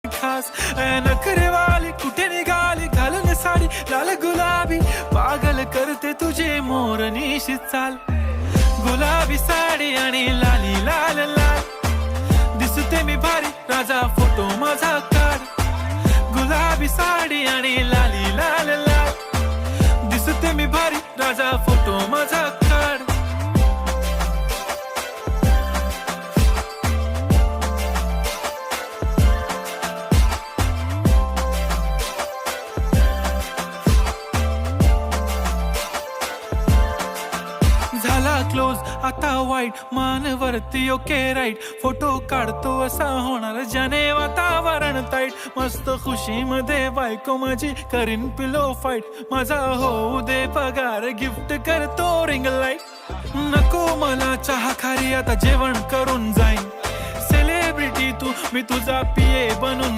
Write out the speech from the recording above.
खास नखरेवाली कुठे निघाली घालून साडी लाल गुलाबी पागल करते तुझे मोरनीशी चाल गुलाबी साडी आणि लाली लाल लाल दिसते मी भारी राजा फोटो माझा काढ गुलाबी साडी आणि लाली लाल लाल दिसते मी भारी राजा फोटो माझा काढ झाला क्लोज आता वाईट मानवरती ओके राईट फोटो काढतो असा होणार ज्याने वातावरण ताईट मस्त खुशी मध्ये बायको माझी करीन पिलो फाईट माझा होऊ दे पगार गिफ्ट करतो रिंग लाईट नको मला चहा खारी आता जेवण करून जाईन सेलिब्रिटी तू मी तुझा पिये बनून